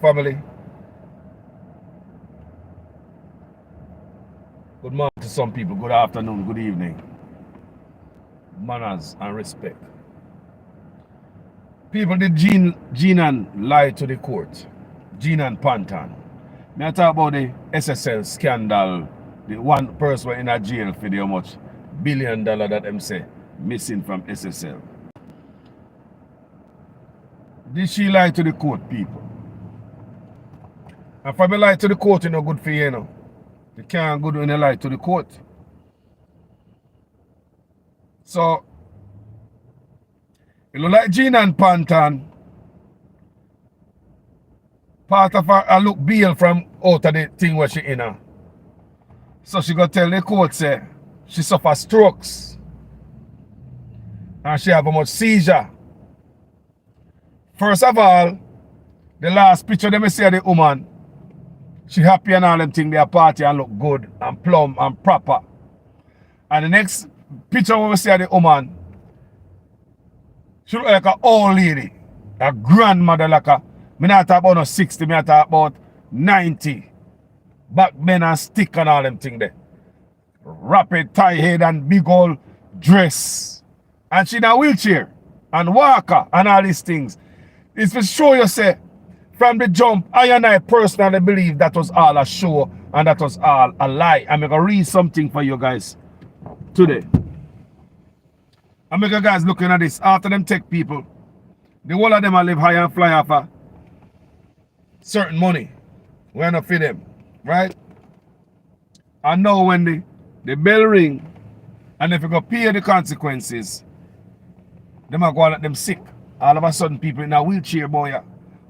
Family, good morning to some people, good afternoon, good evening. Manners and respect. People, did Gene and lie to the court? Gene and Panton. May I talk about the SSL scandal, the one person in a jail for the how much $1 billion that them say missing from SSL. Did she lie to the court, people? And if I lie to the court, it's no good for you, you know. You can't go when you lie to the court. So, you look like Gene and Panton, part of her look bail from out of the thing where she in her. So she go tell the court say she suffer strokes and she have a much seizure. First of all, the last picture them see of the woman, she happy and all them things, they party and look good and plumb and proper. And the next picture we see of the woman, she look like an old lady, a grandmother like a, me not talk about no 60, me not talk about 90. Back men and stick and all them things there. Rapid tie head and big old dress. And she in a wheelchair and walker and all these things. It's to show you say, from the jump, I and I personally believe that was all a show and that was all a lie. I'm going to read something for you guys today. I make you guys looking at this. After them tech people, the whole of them are live high and fly off a certain money. We're not for them, right? And now when the bell ring, and if you go pay the consequences, them are going to let them sick. All of a sudden people in a wheelchair, boy,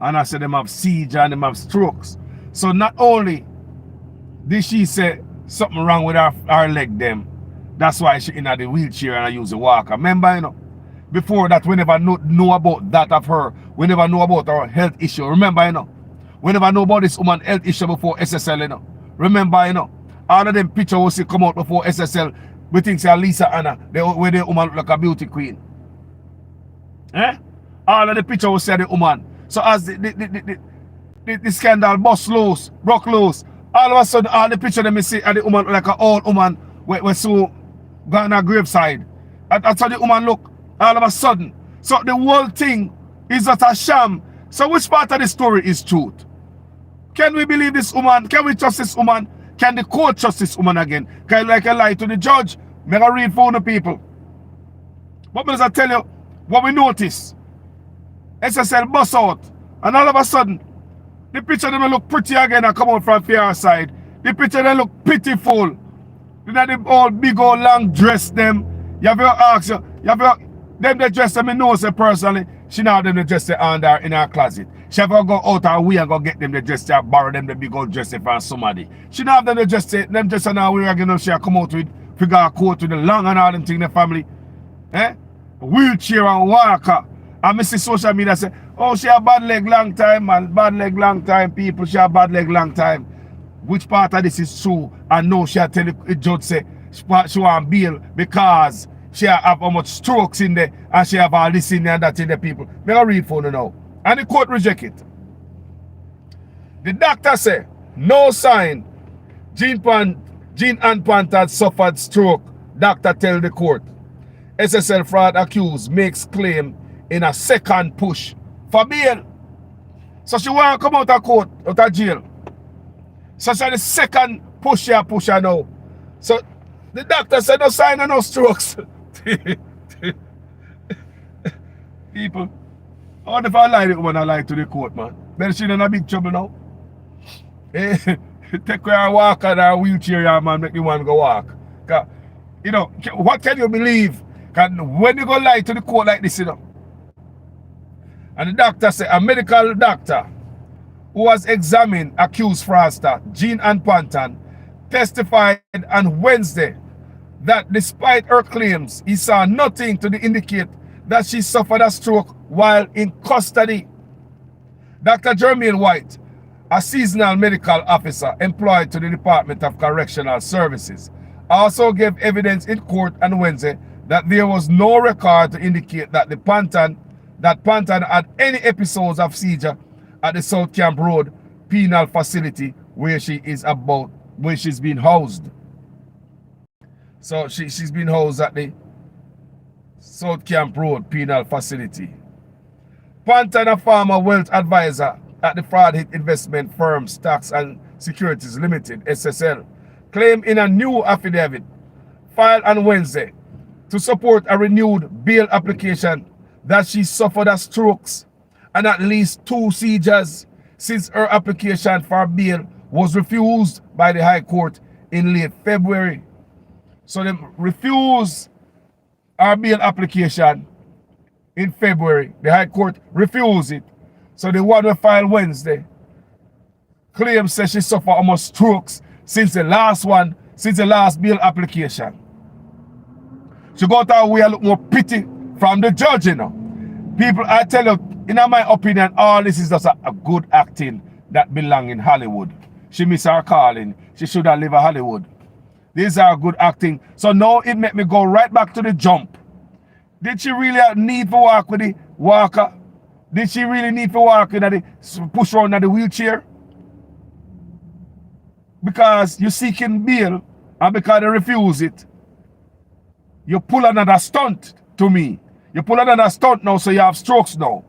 and I say them have seizure and them have strokes. So not only did she say something wrong with her leg them, that's why she in the wheelchair and I use a walker. Remember, you know, before that we never know about that of her. We never know about her health issue. Remember, you know, we never know about this woman health issue before SSL, you know. Remember, you know, all of them pictures will see come out before SSL. We think say Lisa Anna, where the woman look like a beauty queen. Eh? All of the pictures will say the woman. So as the scandal bust loose, broke loose, all of a sudden all the pictures them see of the woman like an old woman we so gone her graveside. That's how the woman look all of a sudden. So the whole thing is not a sham. So which part of the story is truth? Can we believe this woman? Can we trust this woman? Can the court trust this woman again? Can like a lie to the judge? May I read for the people? But as I tell you, what we notice, SSL bust out, and all of a sudden, the picture them look pretty again and come out from the side. The picture them look pitiful. You know the old big old long dress them. You have your ask you have your them they dress them, I know say personally, she now them they dress them under in her closet. She have to go out her way and go get them the dress there, borrow them the big old dress from somebody. She now have them the dress them dress in her way again, she come out with figure a coat with the long and all them thing in the family. Eh? Wheelchair and walker. And I see social media say, oh, she a bad leg long time, man. Bad leg long time, people. She a bad leg long time. Which part of this is true? And no, she a tell the judge say she want bail because she have how much strokes in there and she have all this in there and that in there, people. Me I read for you now. And the court reject it. The doctor say, no sign. Gene and Panton suffered stroke. Doctor tell the court. SSL fraud accused makes claim in a second push for bail. So she want to come out of court, out of jail. So she the second push her now. So the doctor said no sign of no strokes. People, I wonder if I lie when I lie to the court, man. Then she in a big trouble now. Take her walk on her wheelchair, man, make the one go walk. You know, what can you believe? When you go lie to the court like this, you know. And the doctor said, a medical doctor who was examined accused fraudster Gene and Panton testified on Wednesday that despite her claims, he saw nothing to indicate that she suffered a stroke while in custody. Dr. Jermaine White, a seasonal medical officer employed to the Department of Correctional Services, also gave evidence in court on Wednesday that there was no record to indicate that Panton had any episodes of seizure at the South Camp Road penal facility where she's been housed. So she's been housed at the South Camp Road penal facility. Panton, a former wealth advisor at the fraud hit investment firm Stocks and Securities Limited, SSL, claimed in a new affidavit filed on Wednesday to support a renewed bail application that she suffered a strokes and at least 2 seizures since her application for bail was refused by the High Court in late February. So they refused our bail application in February. The High Court refused it. So the one we filed Wednesday claims that she suffered almost strokes since the last bail application. She got her way a look more pity from the judge, you know. People, I tell you, in my opinion, all this is just a good acting that belong in Hollywood. She missed her calling. She should have lived in Hollywood. These are good acting. So now it make me go right back to the jump. Did she really need to walk with the walker? Did she really need to walk in the push around in the wheelchair? Because you're seeking bail and because they refuse it, you pull another stunt to me. You pull another stunt now, so you have strokes now.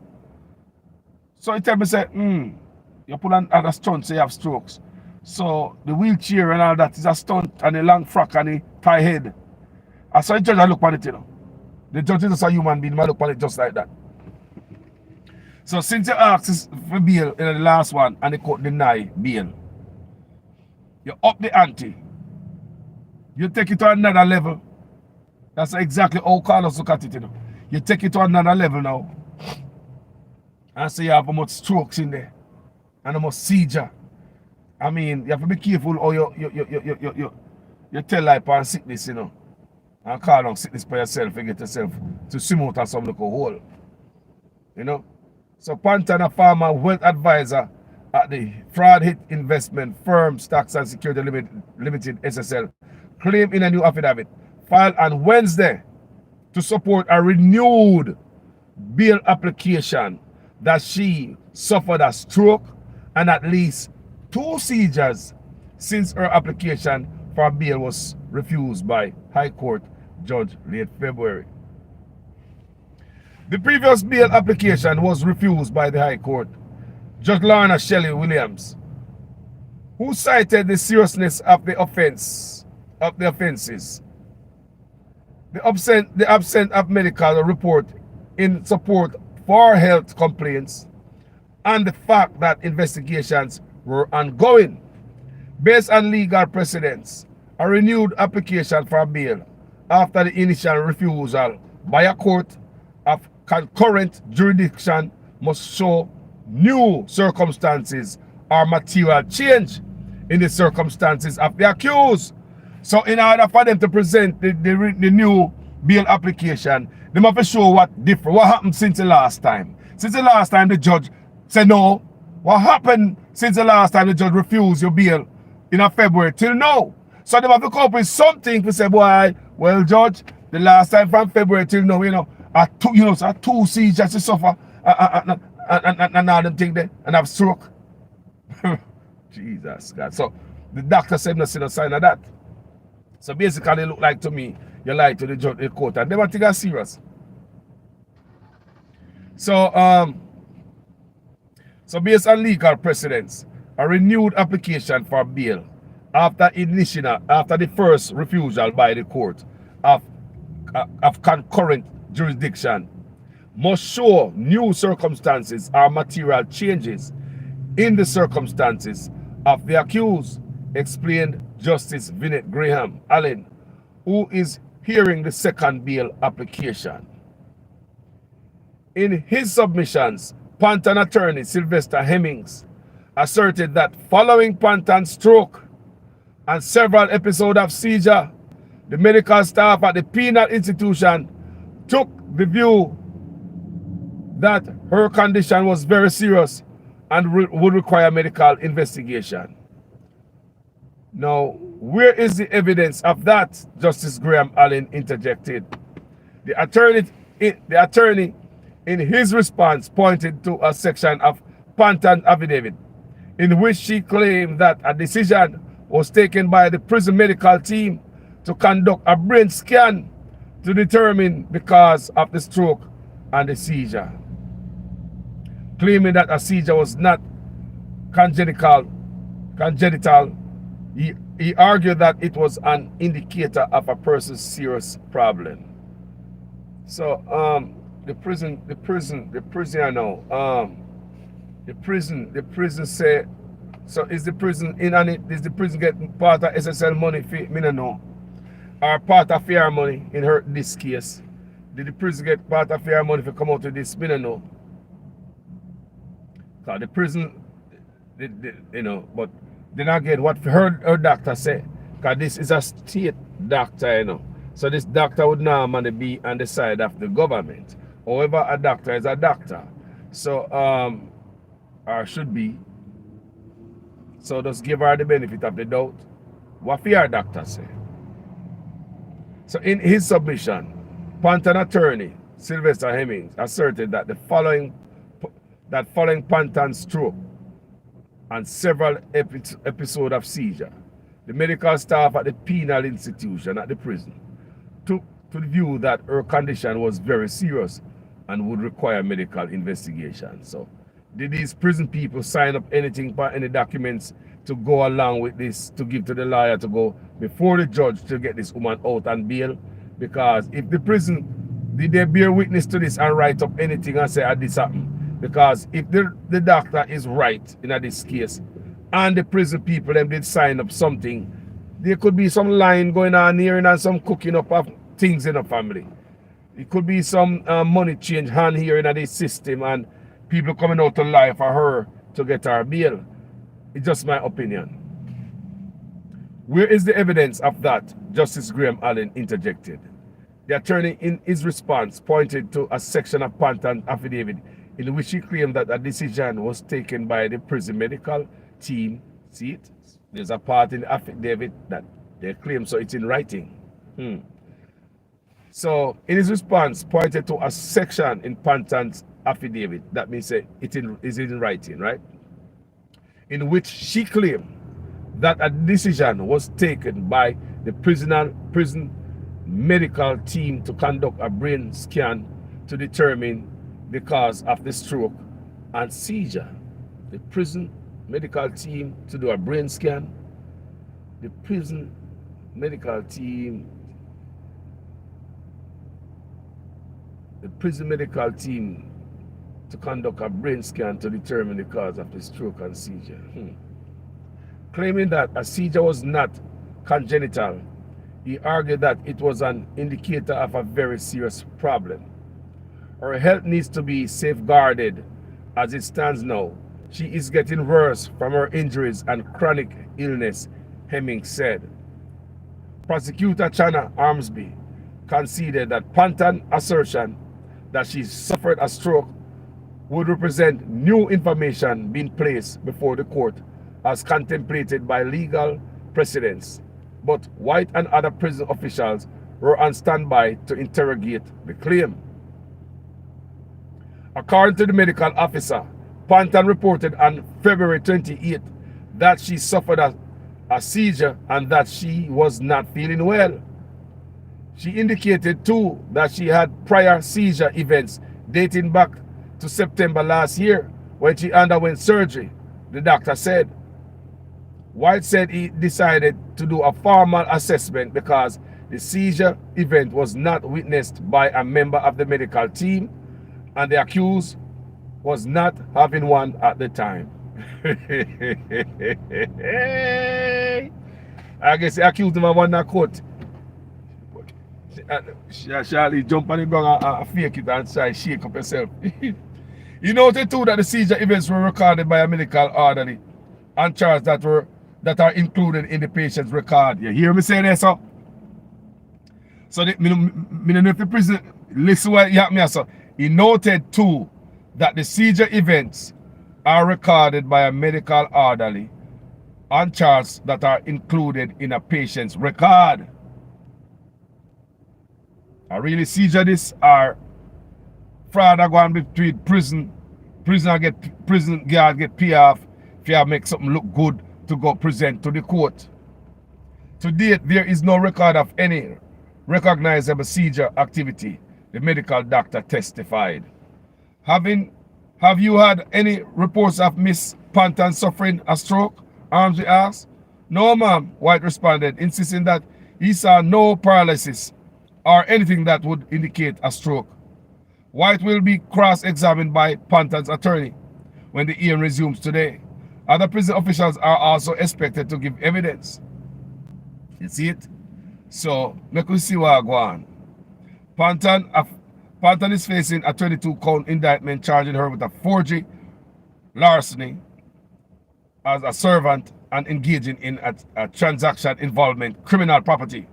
So you tell me, say, you pull another stunt, so you have strokes. So the wheelchair and all that is a stunt and a long frock and a tie head. I saw the judge I look at it, you know. The judge is just a human being, I look at it just like that. So since you asked for bail in the last one and the court deny bail, you up the ante. You take it to another level. That's exactly how Carlos look at it, you know. You take it to another level now. And so you have how much strokes in there. And how much seizure. I mean, you have to be careful how you tell life on sickness, you know. And call on sickness by yourself and get yourself to swim out of some little hole. You know? So Panton, a former wealth advisor at the fraud hit investment firm Stocks and Security Limited, SSL, claimed in a new affidavit filed on Wednesday to support a renewed bail application that she suffered a stroke and at least 2 seizures since her application for bail was refused by High Court Judge late February. The previous bail application was refused by the High Court Judge Lorna Shelley Williams, who cited the seriousness of the offenses, the absence of medical report in support for health complaints, and the fact that investigations were ongoing. Based on legal precedents, a renewed application for bail after the initial refusal by a court of concurrent jurisdiction must show new circumstances or material change in the circumstances of the accused. So in order for them to present the new bail application, they have to show what happened since the last time. Since the last time the judge said no, what happened since the last time the judge refused your bail in February till now? So they have to come up with something to say, boy, well, judge, the last time from February till now, a 2 seizures to suffer and all them things there and have stroke. Jesus God. So the doctor said no see no sign of that. So basically it look like to me you lied to the judge, the court, and they want to take it serious. So so based on legal precedents, a renewed application for bail after the first refusal by the court of concurrent jurisdiction must show new circumstances or material changes in the circumstances of the accused, explained Justice Vinette Graham Allen, who is hearing the second bail application. In his submissions, Panton attorney Sylvester Hemmings asserted that following Panton's stroke and several episodes of seizure, the medical staff at the penal institution took the view that her condition was very serious and would require medical investigation. Now, where is the evidence of that? Justice Graham Allen interjected. The attorney in his response pointed to a section of Panton affidavit, in which she claimed that a decision was taken by the prison medical team to conduct a brain scan to determine the cause of the stroke and the seizure, claiming that a seizure was not congenital. He argued that it was an indicator of a person's serious problem. So the prison say, so is the prison in on it? Is the prison getting part of SSL money for me? No know. Or part of fair money in this case? Did the prison get part of fair money for come out of this? Me no know. Because the prison, you know, but then again, what her doctor say, because this is a state doctor, you know. So this doctor would normally be on the side of the government. However, a doctor is a doctor. So, or should be. So just give her the benefit of the doubt. What your doctor say? So in his submission, Panton attorney Sylvester Hemmings asserted that following Panton's stroke and several episodes of seizure, the medical staff at the penal institution at the prison took to the view that her condition was very serious and would require medical investigation. So did these prison people sign up anything for any documents to go along with this, to give to the lawyer to go before the judge to get this woman out on bail? Because if the prison, did they bear witness to this and write up anything and say, this happened? Because if the doctor is right in this case and the prison people them did sign up something, there could be some lying going on here and some cooking up of things in the family. It could be some money change hand here in this system and people coming out to lie for her to get her bail. It's just my opinion. Where is the evidence of that? Justice Graham Allen interjected. The attorney in his response pointed to a section of Panton affidavit in which he claimed that a decision was taken by the prison medical team. See it? There's a part in the affidavit that they claim, so it's in writing. So in his response pointed to a section in Panton's affidavit, that means it is in writing, right? In which she claimed that a decision was taken by the prison medical team to conduct a brain scan to determine the cause of the stroke and seizure. The prison medical team to do a brain scan. The prison medical team to conduct a brain scan to determine the cause of the stroke and seizure. Claiming that a seizure was not congenital, he argued that it was an indicator of a very serious problem. Her health needs to be safeguarded as it stands now. She is getting worse from her injuries and chronic illness, Hemmings said. Prosecutor Chana Armsby conceded that Panton's assertion that she suffered a stroke would represent new information being placed before the court as contemplated by legal precedents. But White and other prison officials were on standby to interrogate the claim. According to the medical officer, Panton reported on February 28th that she suffered a seizure and that she was not feeling well. She indicated too that she had prior seizure events dating back to September last year when she underwent surgery, the doctor said. White said he decided to do a formal assessment because the seizure event was not witnessed by a member of the medical team and the accused was not having one at the time. I guess the accused him of one court. Charlie jump on the ground and fake it and try shake up yourself. You noted too that the seizure events were recorded by a medical orderly and charts that are included in the patient's record. You hear me say that, so? So, me don't know if the prison listen what you have me, so. He noted too that the seizure events are recorded by a medical orderly and charts that are included in a patient's record. A really seizure this are fraud are going between prison Prison guard get pay off if you make something look good to go present to the court. To date, there is no record of any recognizable seizure activity, the medical doctor testified. Have you had any reports of Miss Panton suffering a stroke? Armsby asked. No, ma'am, White responded, insisting that he saw no paralysis or anything that would indicate a stroke. White will be cross-examined by Panton's attorney when the hearing resumes today. Other prison officials are also expected to give evidence. You see it? So, make we see what go on. Panton is facing a 22-count indictment charging her with a forgery, larceny as a servant, and engaging in a transaction involving criminal property.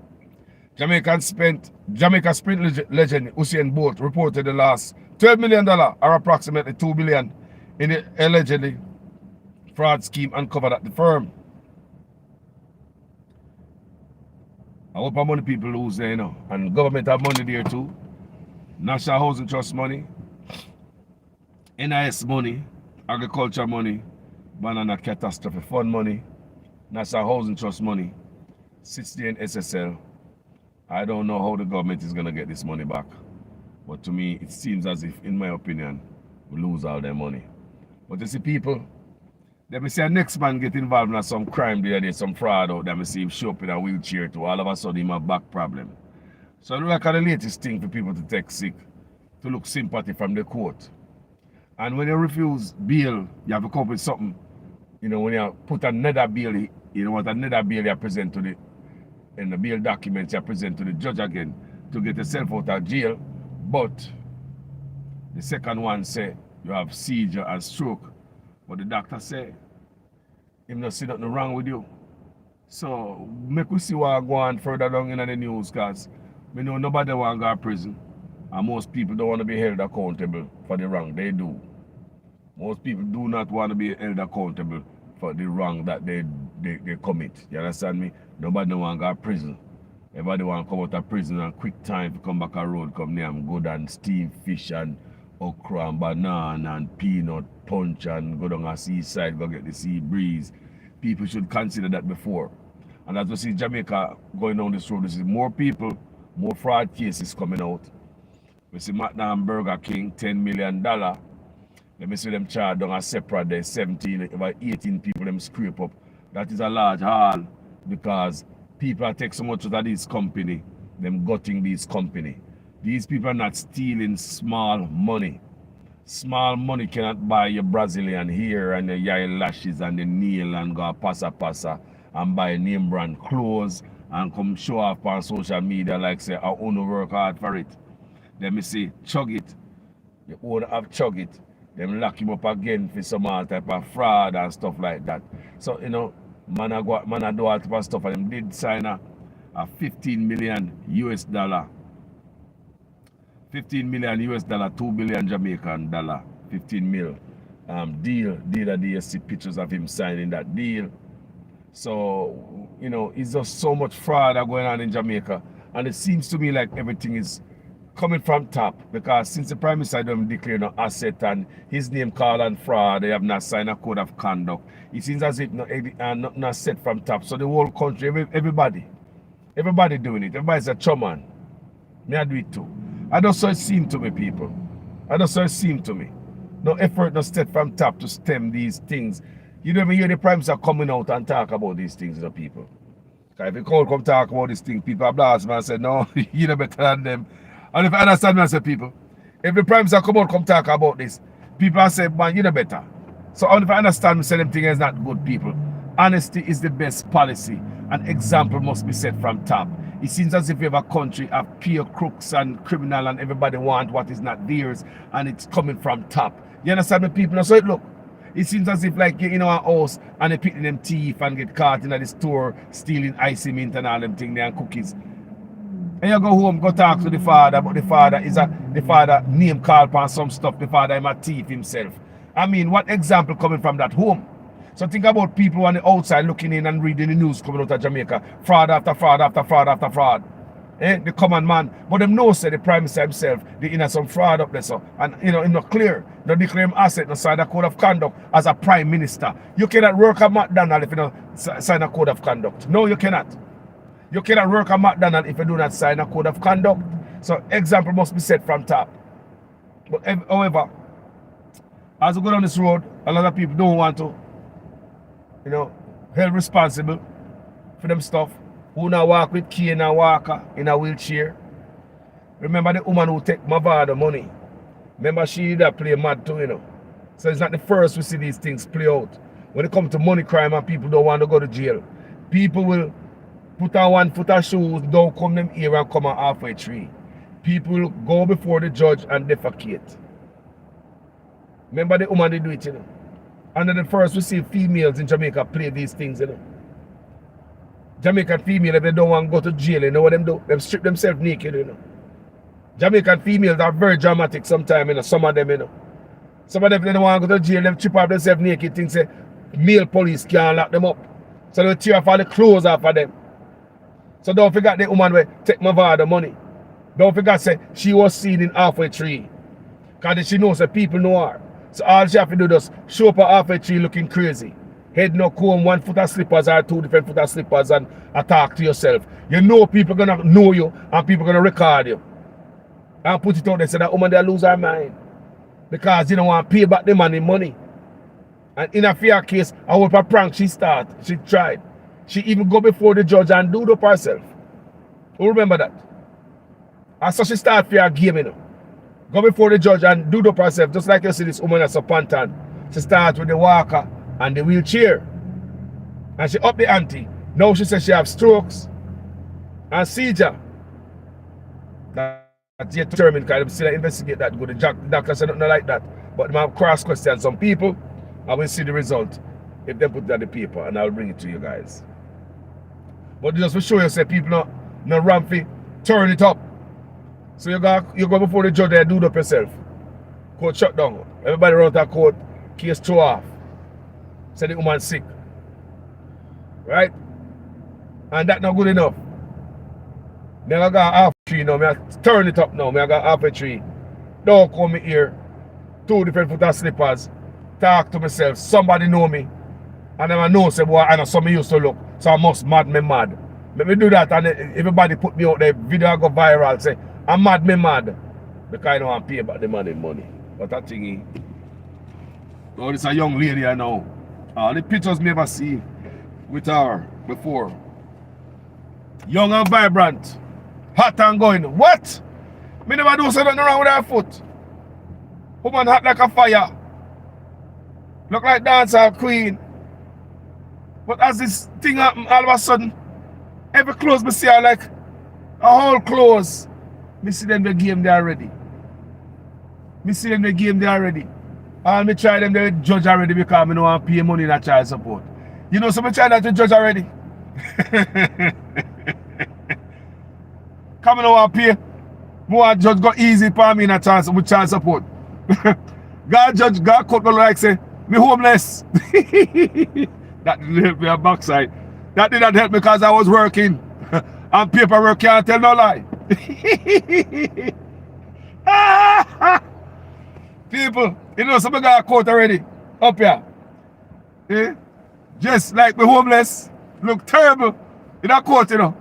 Jamaica sprint legend Usain Bolt reported the lost $12 million or approximately $2 billion in the allegedly fraud scheme uncovered at the firm. I hope how many people lose there, you know, and government have money there too. National Housing Trust money, NIS money, agriculture money, banana catastrophe fund money, National Housing Trust money, 60 and SSL. I don't know how the government is going to get this money back. But to me, it seems as if, in my opinion, we lose all their money. But you see, people, let me see a next man get involved in some crime there, there's some fraud out there. Me see him show up in a wheelchair too. All of a sudden, he have a back problem. So I look like the latest thing for people to take sick, to look sympathy from the court. And when you refuse bail, you have to come up with something. You know, when you put another bail, you know what another bail you present to the, in the bail documents you present to the judge again to get yourself out of jail. But the second one say you have seizure and stroke. But the doctor say him not see nothing wrong with you. So make we see what go on further down in the news, because we know nobody want to go to prison. And most people don't want to be held accountable for the wrong they do. Most people do not want to be held accountable for the wrong that they commit. You understand me? Nobody want to go to prison. Everybody want to come out of prison and quick time to come back a road, come near and good and steam fish and okra and banana and peanut punch and go down a seaside, go get the sea breeze. People should consider that before. And as we see Jamaica going down this road, we see more people, more fraud cases coming out. We see McDonald's Burger King, $10 million. Let me see them charge down a separate day, 17, about 18 people them scrape up. That is a large haul because people are taking so much out of this company, them gutting this company. These people are not stealing small money. Small money cannot buy your Brazilian hair and the eyelashes and the nail and go passa and buy name brand clothes and come show off on social media like say, I want to work hard for it. Let me see, chug it. You own have chug it. Them lock him up again for some all type of fraud and stuff like that. So, you know, man do all type of stuff and them did sign a 15 million US dollar. 15 million US dollar, 2 billion Jamaican dollar, 15 mil deal. Deal that you see pictures of him signing that deal. So, you know, it's just so much fraud going on in Jamaica. And it seems to me like everything is coming from top, because since the Prime Minister don't declare no asset and his name called and fraud, they have not signed a code of conduct. It seems as if not set from top. So the whole country, everybody doing it. Everybody's a chumman. Me I do it too. I just saw it seem to me, people. I just saw it seem to me. No effort, no set from top to stem these things. You don't even hear the Prime Minister coming out and talk about these things, you know, people. If you come talk about these things, people blast me and say, no, you know better than them. And if I understand me, I say, people, if the Prime Minister come talk about this, people say, man, you know better. So if I understand me, say them things is not good, people. Honesty is the best policy. An example must be set from top. It seems as if we have a country of pure crooks and criminal and everybody want what is not theirs and it's coming from top. You understand me, people? So look, it seems as if like you're in our house and they picking them teeth and get caught in the store stealing icy mint and all them things there and cookies. And you go home, go talk to the father, but the father name call upon some stuff, the father is a thief himself. I mean, what example coming from that home? So think about people on the outside looking in and reading the news coming out of Jamaica. Fraud after fraud after fraud after fraud. The common man. But them know say the prime minister himself, the inner some fraud up there so. And him not clear. No declare him asset, no sign a code of conduct as a prime minister. You cannot work at McDonald's if you don't sign a code of conduct. No, you cannot. You cannot work at McDonald's if you do not sign a code of conduct. So example must be set from top. But however, as we go down this road, a lot of people don't want to, held responsible for them stuff. Who now walk with key and a walker in a wheelchair. Remember the woman who take my father money. Remember she that play mad too, So it's not the first we see these things play out. When it comes to money crime and people don't want to go to jail, people will put on 1 foot of shoes, don't come them here and come on halfway tree. People will go before the judge and defecate. Remember the woman they do it, And then the first we see females in Jamaica play these things, Jamaican female, if they don't want to go to jail, you know what them do? Them strip themselves naked, Jamaican females are very dramatic sometimes, some of them, Some of them, they don't want to go to jail, them strip off themselves naked, things say male police can't lock them up. So they tear off all the clothes off of them. So don't forget the woman will take my father money. Don't forget say she was seen in halfway tree. Because she knows that people know her. So all she have to do is show up at halfway tree looking crazy. Head no comb, 1 foot of slippers or 2 different foot of slippers and talk to yourself. You know people gonna know you and people gonna record you. And put it out there so that woman they lose her mind. Because you don't want to pay back the money. And in a fair case, I hope a prank she tried. She even go before the judge and do it up herself. Who remember that? And so she start fair game, Go before the judge and do it up herself. Just like you see this woman at Panton. She start with the walker and the wheelchair. And she up the ante. Now she says she have strokes and seizure. That's yet determined because they still investigate that good. The doctor said nothing like that. But they have cross question some people. I will see the result if they put that on the paper and I'll bring it to you guys. But just to show you, say people no rampy, turn it up. So you go before the judge and do it up yourself. Court shut down. Everybody around that court, case throw off. Say the woman sick. Right? And that not good enough. Then I got half a tree now. I turn it up now. I got half a tree. Don't come here. 2 different foot of slippers. Talk to myself. Somebody know me. And then I know, say, boy, I know somebody used to look. So I must mad me mad. Let me do that and everybody put me out there. Video go viral. Say, I'm mad me mad. Because I don't want to pay back the money. But that thingy. Oh, this is a young lady I know. The pictures me ever see with her before. Young and vibrant. Hot and going. What? Me never do something wrong with her foot. Woman hot like a fire. Look like dancer queen. But as this thing happen, all of a sudden, every clothes me see her like a whole clothes. Me see them the game there already. All me try them the judge already because I don't want to pay money in a child support. You know, so me try that to judge already. Come on, want to pay. More judge got easy for me in a child with child support. God judge, God cut me like say, me homeless. That didn't help me on backside. That didn't help me because I was working. And paperwork can't tell no lie. People, you know, some got a court already. Up here. Eh? Just like me homeless. Look terrible. In a court, And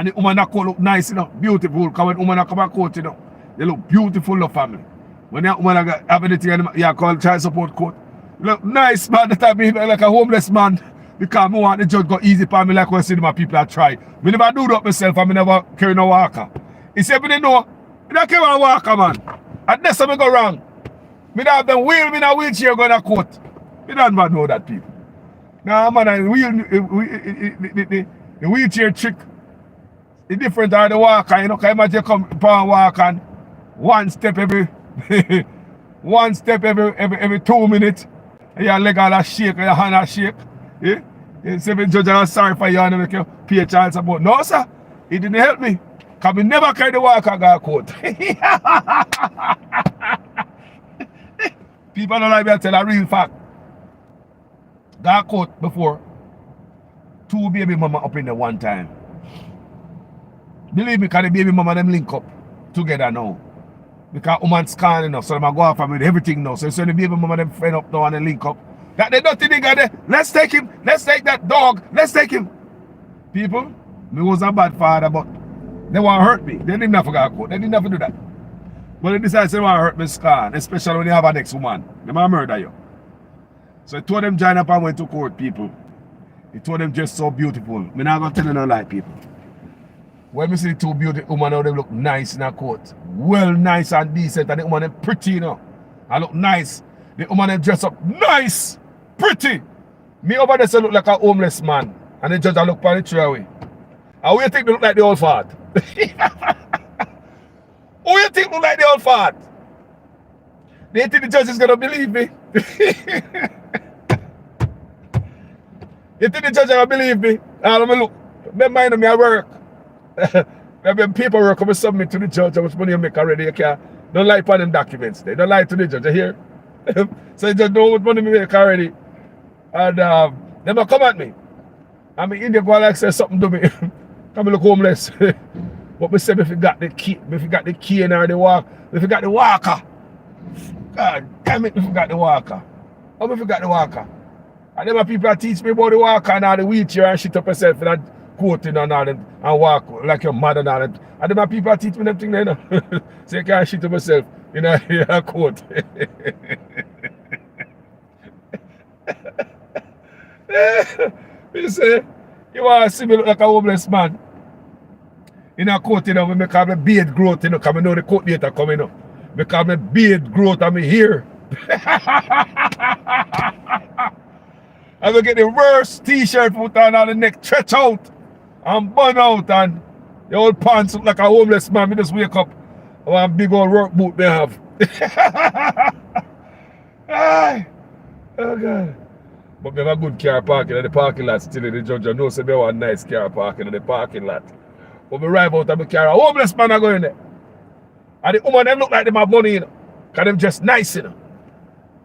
the woman that court look nice, beautiful. Because when woman come to court, they look beautiful, the family. When that woman have anything, call child support court. Look nice, man. That I mean, like a homeless man. Because I want the judge go easy for me like when I see my people I try. Me never do that myself and me never carry no walker. He said, me don't know. Me don't carry a walker, man. And that's how me go wrong. Me don't have them wheel me in a wheelchair going to court. Me don't even know that people. Nah, man, the wheelchair trick is different than the walker. You know, because imagine you come upon walk and one step every 2 minutes. And your leg all shake and your hand all shake. Yeah? You say the judge is sorry for you and make you pay child support. No, sir. It didn't help me. Because we never carry the walker go to court. People don't like me to tell a real fact. Got caught before. 2 baby mama up in there one time. Believe me, because the baby mama them link up together now. Because woman scan enough, so them go off with everything now. So the baby mama them friend up now and they link up. That they dirty nigga there. Let's take him. Let's take that dog. Let's take him. People, me was a bad father, but they want to hurt me. They didn't have to go to court. They didn't have to do that. But they decided they want to hurt me scan, especially when you have a next woman. They might murder you. So I told them join up and went to court, people. He told them just so beautiful. Me not gonna tell you no lie, people. When we see the two beautiful women, how they look nice in a court. Well nice and decent, and the woman them pretty, you know. I look nice. The woman them dress up nice, pretty. Me over there so look like a homeless man. And the judge I look for the tree away. And who you think they look like the old fart? Who you think look like the old fart? They think the judge is gonna believe me. You think the judge gonna believe me? Let me look. Me mind me I work. Maybe paperwork come submit to the judge how much money you make already. You can't. Don't lie for them documents. They don't lie to the judge. You hear? So the judge know how much money me make already. And they might come at me. I mean, India go like say something to me. Come look homeless. But me say if you got the key, if you got the key in or the walk, if you got the walker. God damn it, if you got the walker. How if you got the walker? And then my people teach me about the walker and all the wheelchair and shit up yourself and that coating and all that and walk like your mother and all that. And then my people teach me them things there, you know. So you can't shit up yourself in a coat. You say, you want to see me look like a homeless man. In a coat, you know, we make my beard growth, you know, because I know the coat later coming, you know. Because my beard growth and my hair. I will get the worst t-shirt put on the neck, stretch out and burn out, and the old pants look like a homeless man. Me just wake up, one big old work boot they have. Oh God. But we have a good car parking in the parking lot still. The judge knows we have a nice car parking in the parking lot. But we arrive out of the car, a homeless man are going there. And the woman them look like them have money, you know. Because them just nice, you know.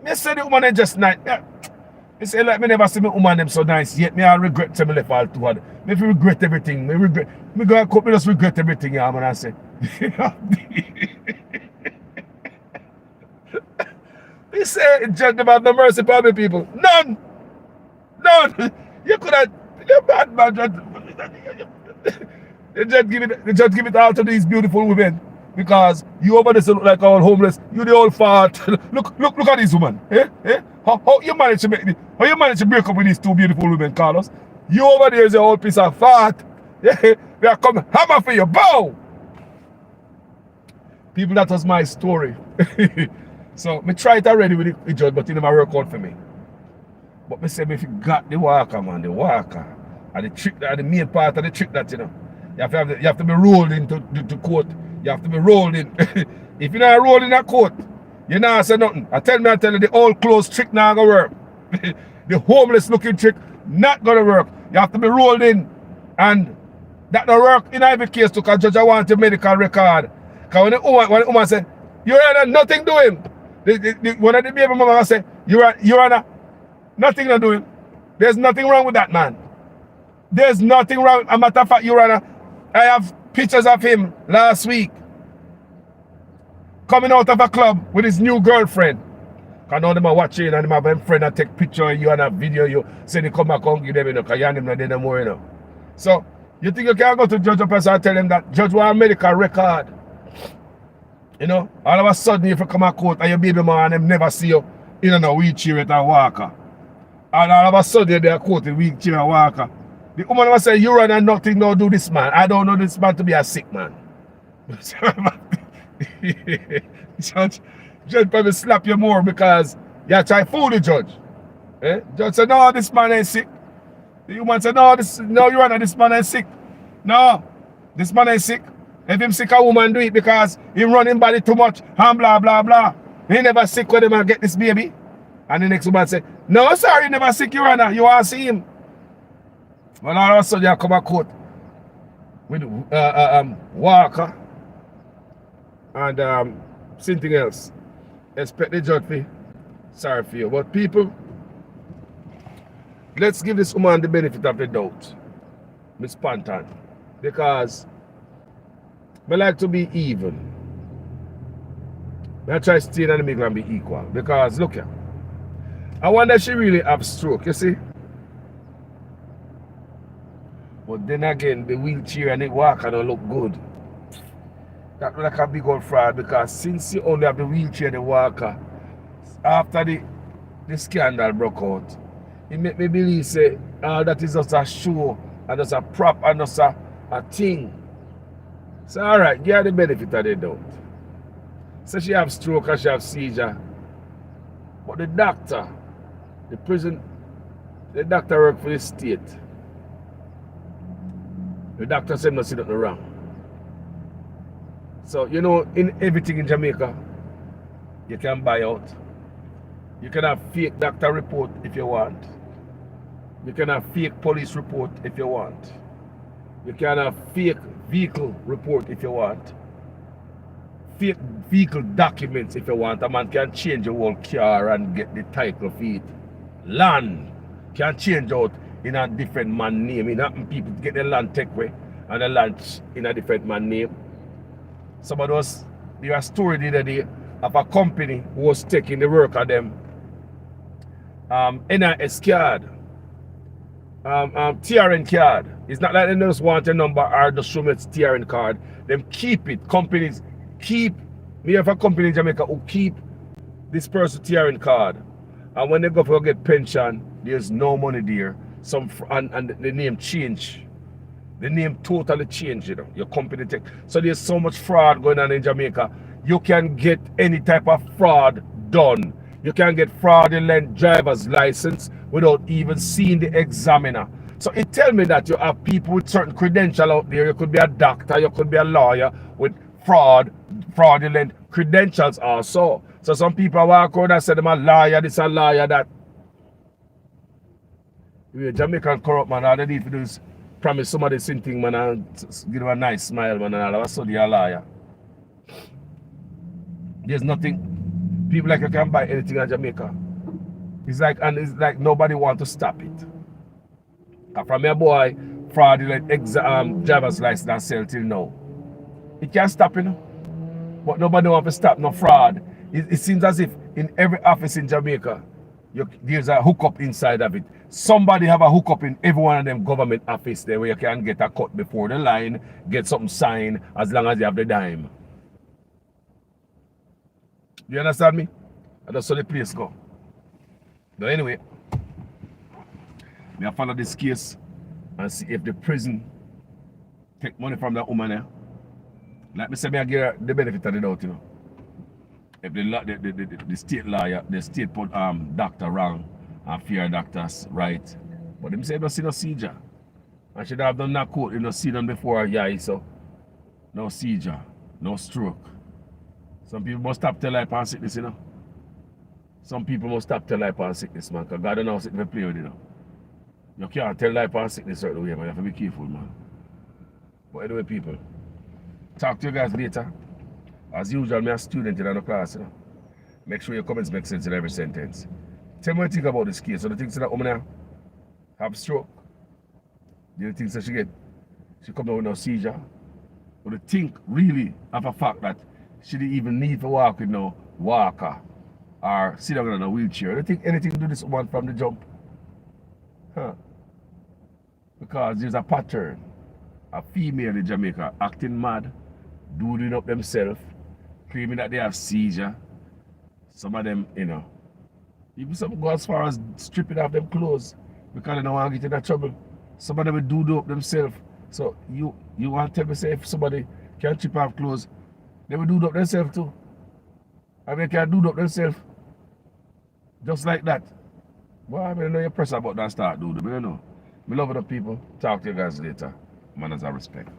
Me say the woman them just nice. Yeah. Me say like me never see my woman them so nice yet. Me I regret to me left all two of them. Me if regret everything. Me regret. Me go and cook, me just regret everything, yeah, man. I say. Me say judge them have no mercy for me, people. None. None. You could have. You're bad, man. The judge give it all to these beautiful women. Because you over there look like all homeless. You the old fart. look at this woman. Eh? Eh? How you manage to make how you manage to break up with these two beautiful women, Carlos? You over there is a old piece of fart. Yeah? They are coming hammer for you. Bow! People, that was my story. So me try it already with the judge, but it never work out for me. But me say if you got the walker, man, the walker. And the trick that the main part of the trick that you know. You have to be rolled into court. You have to be rolled in. If you're not rolled in a court, you not say nothing. I tell you, the old clothes trick not gonna work. The homeless looking trick not gonna work. You have to be rolled in. And that don't work in every case because judge I want a medical record. Because when the woman say, you're nothing doing. One of the baby mama say, you're nothing to doing. There's nothing wrong with that man. There's nothing wrong. A matter of fact, Your Honor, I have pictures of him last week coming out of a club with his new girlfriend. Because now them are watching and them have a friend that take picture of you and a video you. Say they come back home, give them, you know, because you and them not there no more, you know. So, you think you can go to judge up and tell him that judge want a medical record? You know, all of a sudden if you come to court and your baby man and them never see you in a wheelchair with a walker. And all of a sudden they're court in wheelchair and walker. The woman will say, you run and nothing, no do this man. I don't know this man to be a sick man. Judge probably slap you more because you try to fool the judge. Eh? Judge said, no, this man ain't sick. The woman said, no, Your Honor, this man ain't sick. No, this man ain't sick. If him sick, a woman do it because he run him body too much and blah, blah, blah. He never sick when the man get this baby. And the next woman say, no, sorry, he never sick, Your Honor. You want to see him. Well, all of a sudden you come to court with Walker and something else. Expect the judge to sorry for you. But people, let's give this woman the benefit of the doubt, Miss Panton. Because I like to be even. I try to stay in the middle and be equal. Because look here. I wonder if she really have stroke, you see? But then again, the wheelchair and the walker don't look good. That look like a big old fraud because since you only have the wheelchair and the walker, after the scandal broke out, it made me believe say that is just a show and just a prop and just a thing. So alright, give her the benefit of the doubt. So she have stroke and she have seizure. But the doctor, the doctor work for the state. The doctor said not see nothing wrong. So you know, in everything in Jamaica, you can buy out. You can have fake doctor report if you want. You can have fake police report if you want. You can have fake vehicle report if you want. Fake vehicle documents if you want. A man can change your whole car and get the title for it. Land can change out in a different man name. You know, people get the land take away and the land in a different man name. Somebody was, there was a story the other day of a company who was taking the work of them NIS card, TRN card. It's not like they just want a number or just show me it's TRN card. Them keep it. Companies keep, we have a company in Jamaica who keep this person TRN card. And when they go for get pension, there's no money there. And the name change. The name totally changed, you know. Your company take. So there's so much fraud going on in Jamaica. You can get any type of fraud done. You can get fraudulent driver's license without even seeing the examiner. So it tells me that you have people with certain credentials out there. You could be a doctor, you could be a lawyer with fraudulent credentials also. So some people walk around and say them a lawyer, this a lawyer, that. You're a Jamaican corrupt man, all they need to do is promise somebody something, man, and give them a nice smile, man, and all of a sudden you're a liar. There's nothing. People like you can buy anything in Jamaica. It's like nobody want to stop it. And from your boy, fraudulent driver's license and sell till now. It can't stop, you know. But nobody want to stop no fraud. It seems as if in every office in Jamaica, there's a hookup inside of it. Somebody have a hookup in every one of them government office there where you can get a cut before the line, get something signed as long as you have the dime. Do you understand me? And that's how the place go. But anyway, we follow this case and see if the prison take money from that woman there. Like me say, I give her the benefit of the doubt, you know. If the state lawyer, the state put doctor wrong and fear doctors right. But them say don't see no seizure. And should have done that court, you know, see them before, yeah, so no seizure, no stroke. Some people must stop their life on sickness, you know. Some people must stop their life on sickness, man, because God don't know sickness to play with, you know. You can't tell life on sickness certain way, man. You have to be careful, man. But anyway, people, talk to you guys later. As usual, I'm a student in the class, you know. Make sure your comments make sense in every sentence. Tell me what you think about this case. So the things that woman have stroke. The things that she come down with no seizure. But the think really of a fact that she didn't even need to walk with no walker or sit down in a wheelchair. I don't think anything to do this woman from the jump. Huh. Because there's a pattern. A female in Jamaica acting mad, doodling up themselves, claiming that they have seizure. Some of them, you know, even some go as far as stripping off them clothes because they don't want to get in that trouble. Some of them will doodle up themselves. So you want to tell me, say, if somebody can strip off clothes, they will doodle up themselves too. And they can doodle up themselves just like that. Well, I mean, know your press about that start doodle. I don't know. I love the people. Talk to you guys later. Manners and respect.